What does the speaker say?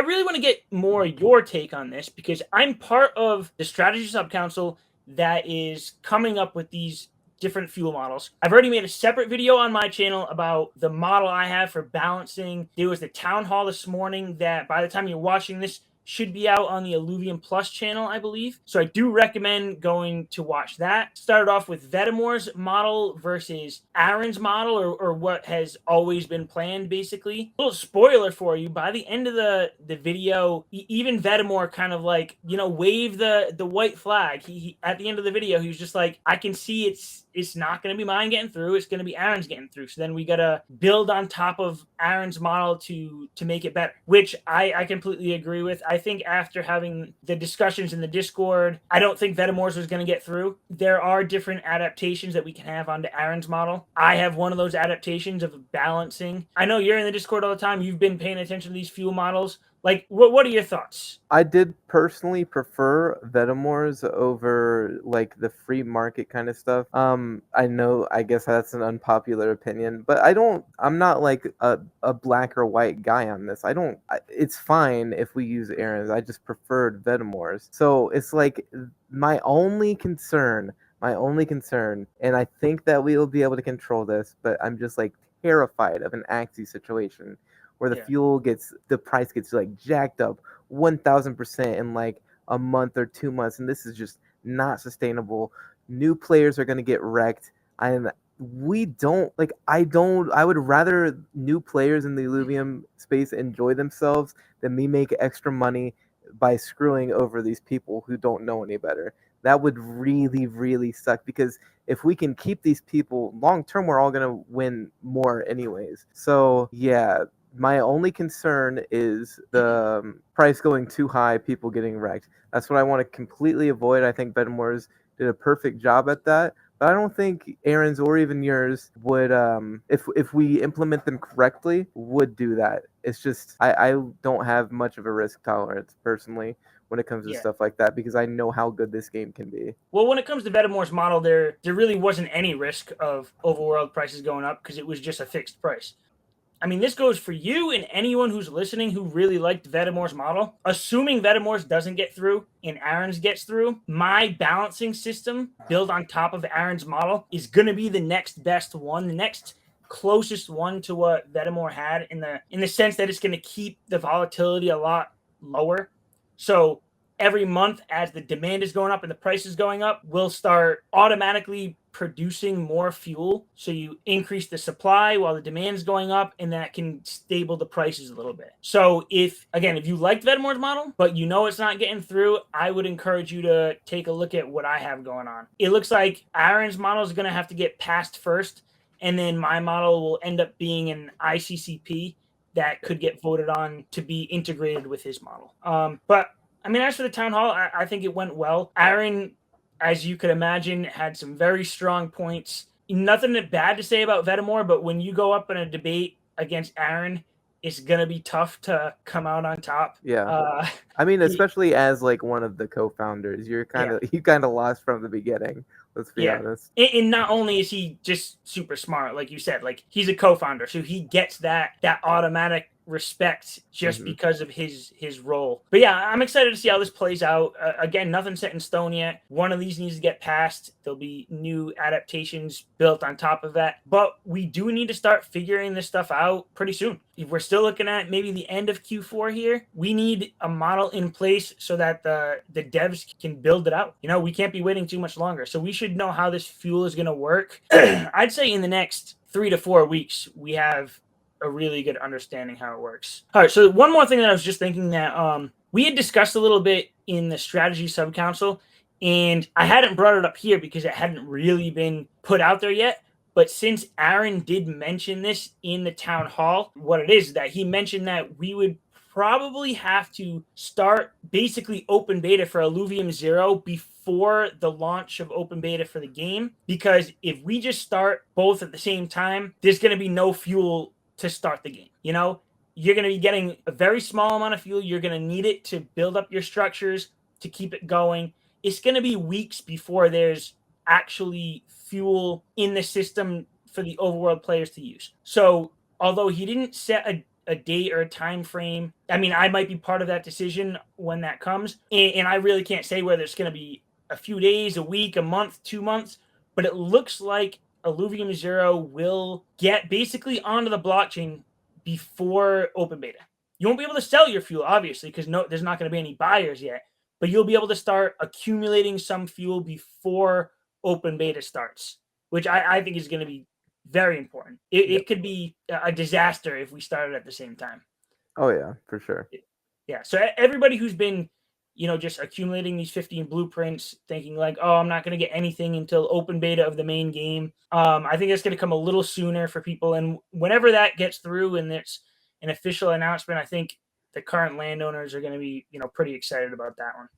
I really want to get more your take on this because I'm part of the strategy subcouncil that is coming up with these different fuel models. I've already made a separate video on my channel about the model I have for balancing. There was the town hall this morning that by the time you're watching this should be out on the Illuvium Plus channel, I believe. So I do recommend going to watch that. Started off with Vedimore's model versus Aaron's model, or what has always been planned, basically. A little spoiler for you, by the end of the video, even Vedimore kind of like, waved the white flag. He at the end of the video, he was just like, I can see it's not going to be mine getting through. It's going to be Aaron's getting through. So then we got to build on top of Aaron's model to make it better, which I completely agree with. I think after having the discussions in the Discord, I don't think Vedimore's was going to get through. There are different adaptations that we can have onto Aaron's model. I have one of those adaptations of balancing. I know you're in the Discord all the time. You've been paying attention to these fuel models. Like, what are your thoughts? I did personally prefer Vedimore's over like the free market kind of stuff. I guess that's an unpopular opinion, but I'm not like a black or white guy on this. It's fine if we use Aaron's. I just preferred Vedimore's. So it's like my only concern, and I think that we will be able to control this, but I'm just like terrified of an Axie situation where the price gets like jacked up 1,000% in like a month or 2 months, and this is just not sustainable. New players are gonna get wrecked, and I would rather new players in the Illuvium space enjoy themselves than me make extra money by screwing over these people who don't know any better. That would really, really suck, because if we can keep these people long term, we're all gonna win more anyways. So yeah, my only concern is the price going too high, people getting wrecked. That's what I want to completely avoid. I think Vedimore's did a perfect job at that. But I don't think Aaron's or even yours would, if we implement them correctly, would do that. It's just, I don't have much of a risk tolerance, personally, when it comes to stuff like that, because I know how good this game can be. Well, when it comes to Vedimore's model, there really wasn't any risk of overworld prices going up because it was just a fixed price. I mean, this goes for you and anyone who's listening who really liked Vedimore's model. Assuming Vedimore's doesn't get through and Aaron's gets through, my balancing system built on top of Aaron's model is going to be the next best one, the next closest one to what Vedimore had in the sense that it's going to keep the volatility a lot lower. So every month, as the demand is going up and the price is going up, we'll start automatically producing more fuel. So you increase the supply while the demand is going up, and that can stable the prices a little bit. So if you liked Vedimore's model, but you know it's not getting through, I would encourage you to take a look at what I have going on. It looks like Aaron's model is going to have to get passed first, and then my model will end up being an ICCP that could get voted on to be integrated with his model. But I mean, as for the town hall, I think it went well. Aaron, as you could imagine, had some very strong points. Nothing bad to say about Vedimore, but when you go up in a debate against Aaron, it's going to be tough to come out on top. Yeah. I mean, especially as like one of the co-founders, you kind of lost from the beginning. Let's be honest. And not only is he just super smart, like you said, like he's a co-founder, so he gets that automatic respect just because of his role. But yeah, I'm excited to see how this plays out. Again, nothing's set in stone yet. One of these needs to get passed. There'll be new adaptations built on top of that. But we do need to start figuring this stuff out pretty soon. If we're still looking at maybe the end of Q4 here, we need a model in place so that the devs can build it out. We can't be waiting too much longer. So we should know how this fuel is going to work. I'd say in the next 3 to 4 weeks, we have a really good understanding how it works. All right, so one more thing that I was just thinking that we had discussed a little bit in the strategy subcouncil, and I hadn't brought it up here because it hadn't really been put out there yet. But since Aaron did mention this in the town hall, what it is that he mentioned that we would probably have to start basically open beta for Illuvium 0 before the launch of open beta for the game. Because if we just start both at the same time, there's going to be no fuel to start the game. You're going to be getting a very small amount of fuel. You're going to need it to build up your structures, to keep it going. It's going to be weeks before there's actually fuel in the system for the overworld players to use. So although he didn't set a a date or a time frame. I mean, I might be part of that decision when that comes, and I really can't say whether it's going to be a few days, a week, a month, 2 months, but it looks like Illuvium Zero will get basically onto the blockchain before open beta. You won't be able to sell your fuel, obviously, because there's not going to be any buyers yet, but you'll be able to start accumulating some fuel before open beta starts, which I think is going to be very important. It could be a disaster if we started at the same time. Oh yeah, for sure. Yeah. So everybody who's been, just accumulating these 15 blueprints, thinking like, oh, I'm not going to get anything until open beta of the main game. I think that's going to come a little sooner for people. And whenever that gets through and it's an official announcement, I think the current landowners are going to be, pretty excited about that one.